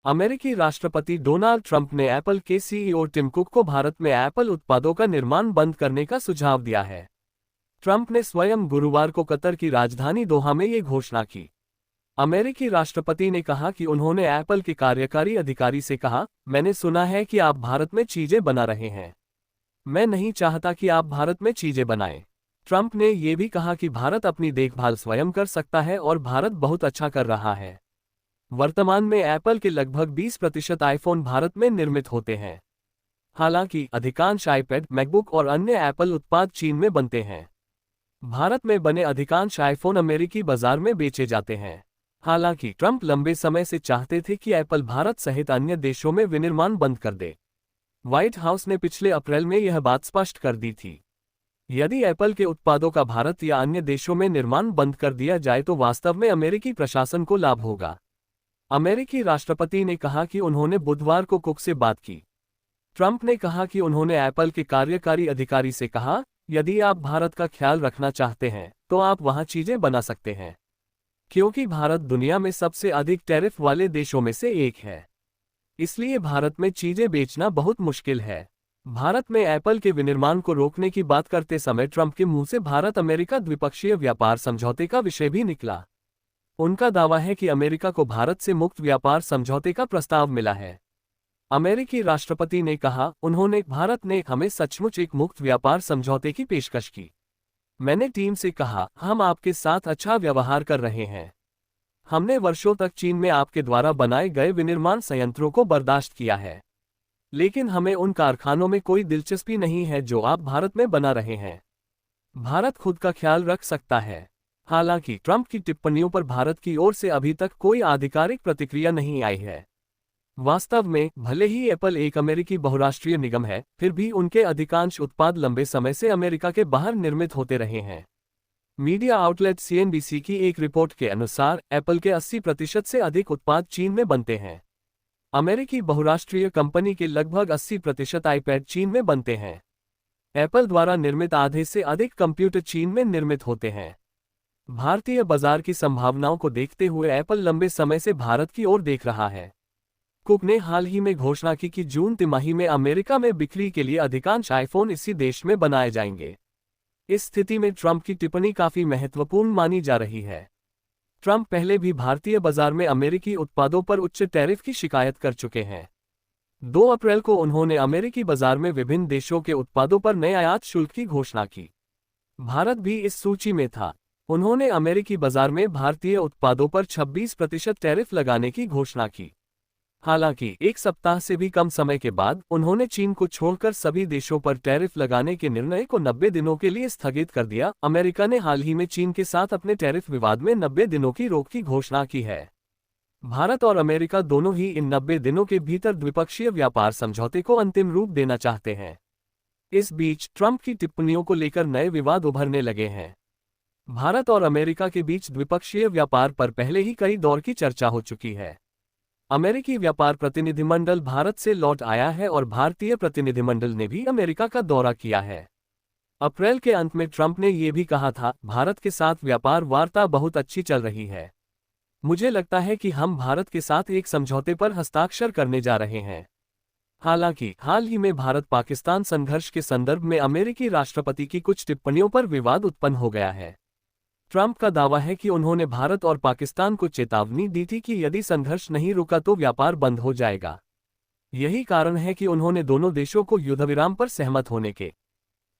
अमेरिकी राष्ट्रपति Donald Trump ने एप्पल के सीईओ टिम कुक को भारत में एप्पल उत्पादों का निर्माण बंद करने का सुझाव दिया है। ट्रंप ने स्वयं गुरुवार को कतर की राजधानी दोहा में ये घोषणा की। अमेरिकी राष्ट्रपति ने कहा कि उन्होंने एप्पल के कार्यकारी अधिकारी से कहा, मैंने सुना है कि आप भारत में चीजें बना रहे हैं। मैं नहीं चाहता कि आप भारत में चीजें बनाएं। ट्रंप ने यह भी कहा कि भारत अपनी देखभाल स्वयं कर सकता है और भारत बहुत अच्छा कर रहा है। वर्तमान में एप्पल के लगभग 20% आईफोन भारत में निर्मित होते हैं। हालांकि अधिकांश आईपैड, मैकबुक और अन्य एप्पल उत्पाद चीन में बनते हैं। भारत में बने अधिकांश आईफोन अमेरिकी बाजार में बेचे जाते हैं। हालांकि ट्रंप लंबे समय से चाहते थे कि एप्पल भारत सहित अन्य देशों में विनिर्माण बंद कर दे। व्हाइट हाउस ने पिछले अप्रैल में यह बात स्पष्ट कर दी थी। यदि एप्पल के उत्पादों का भारत या अन्य देशों में निर्माण बंद कर दिया जाए तो वास्तव में अमेरिकी प्रशासन को लाभ होगा। अमेरिकी राष्ट्रपति ने कहा कि उन्होंने बुधवार को कुक से बात की। ट्रंप ने कहा कि उन्होंने एप्पल के कार्यकारी अधिकारी से कहा, यदि आप भारत का ख्याल रखना चाहते हैं तो आप वहां चीजें बना सकते हैं, क्योंकि भारत दुनिया में सबसे अधिक टैरिफ वाले देशों में से एक है। इसलिए भारत में चीजें बेचना बहुत मुश्किल है। भारत में एप्पल के विनिर्माण को रोकने की बात करते समय ट्रंप के मुंह से भारत अमेरिका द्विपक्षीय व्यापार समझौते का विषय भी निकला। उनका दावा है कि अमेरिका को भारत से मुक्त व्यापार समझौते का प्रस्ताव मिला है। अमेरिकी राष्ट्रपति ने कहा, भारत ने हमें सचमुच एक मुक्त व्यापार समझौते की पेशकश की। मैंने टीम से कहा, हम आपके साथ अच्छा व्यवहार कर रहे हैं। हमने वर्षों तक चीन में आपके द्वारा बनाए गए विनिर्माण संयंत्रों को बर्दाश्त किया है, लेकिन हमें उन कारखानों में कोई दिलचस्पी नहीं है जो आप भारत में बना रहे हैं। भारत खुद का ख्याल रख सकता है। हालांकि ट्रंप की टिप्पणियों पर भारत की ओर से अभी तक कोई आधिकारिक प्रतिक्रिया नहीं आई है। वास्तव में भले ही एप्पल एक अमेरिकी बहुराष्ट्रीय निगम है, फिर भी उनके अधिकांश उत्पाद लंबे समय से अमेरिका के बाहर निर्मित होते रहे हैं। मीडिया आउटलेट CNBC की एक रिपोर्ट के अनुसार एप्पल के 80% से अधिक उत्पाद चीन में बनते हैं। अमेरिकी बहुराष्ट्रीय कंपनी के लगभग 80% आईपैड चीन में बनते हैं। एप्पल द्वारा निर्मित आधे से अधिक कंप्यूटर चीन में निर्मित होते हैं। भारतीय बाजार की संभावनाओं को देखते हुए एप्पल लंबे समय से भारत की ओर देख रहा है। कुक ने हाल ही में घोषणा की कि जून तिमाही में अमेरिका में बिक्री के लिए अधिकांश आईफोन इसी देश में बनाए जाएंगे। इस स्थिति में ट्रंप की टिप्पणी काफी महत्वपूर्ण मानी जा रही है। ट्रंप पहले भी भारतीय बाजार में अमेरिकी उत्पादों पर उच्च टैरिफ की शिकायत कर चुके हैं। 2 अप्रैल को उन्होंने अमेरिकी बाजार में विभिन्न देशों के उत्पादों पर नए आयात शुल्क की घोषणा की। भारत भी इस सूची में था। उन्होंने अमेरिकी बाजार में भारतीय उत्पादों पर 26% टैरिफ लगाने की घोषणा की। हालांकि एक सप्ताह से भी कम समय के बाद उन्होंने चीन को छोड़कर सभी देशों पर टैरिफ लगाने के निर्णय को 90 दिनों के लिए स्थगित कर दिया। अमेरिका ने हाल ही में चीन के साथ अपने टैरिफ विवाद में 90 दिनों की रोक की घोषणा की है। भारत और अमेरिका दोनों ही इन 90 दिनों के भीतर द्विपक्षीय व्यापार समझौते को अंतिम रूप देना चाहते हैं। इस बीच ट्रंप की टिप्पणियों को लेकर नए विवाद उभरने लगे हैं। भारत और अमेरिका के बीच द्विपक्षीय व्यापार पर पहले ही कई दौर की चर्चा हो चुकी है। अमेरिकी व्यापार प्रतिनिधिमंडल भारत से लौट आया है और भारतीय प्रतिनिधिमंडल ने भी अमेरिका का दौरा किया है। अप्रैल के अंत में ट्रंप ने यह भी कहा था, भारत के साथ व्यापार वार्ता बहुत अच्छी चल रही है। मुझे लगता है कि हम भारत के साथ एक समझौते पर हस्ताक्षर करने जा रहे हैं। हालांकि हाल ही में भारत पाकिस्तान संघर्ष के संदर्भ में अमेरिकी राष्ट्रपति की कुछ टिप्पणियों पर विवाद उत्पन्न हो गया है। ट्रंप का दावा है कि उन्होंने भारत और पाकिस्तान को चेतावनी दी थी कि यदि संघर्ष नहीं रुका तो व्यापार बंद हो जाएगा। यही कारण है कि उन्होंने दोनों देशों को युद्धविराम पर सहमत होने के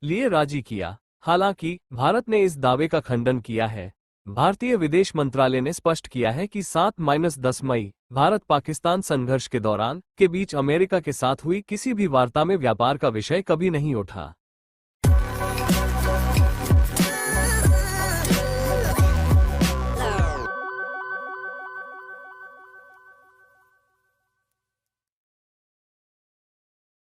लिए राजी किया। हालांकि भारत ने इस दावे का खंडन किया है। भारतीय विदेश मंत्रालय ने स्पष्ट किया है कि 7-10 मई भारत पाकिस्तान संघर्ष के दौरान के बीच अमेरिका के साथ हुई किसी भी वार्ता में व्यापार का विषय कभी नहीं उठा।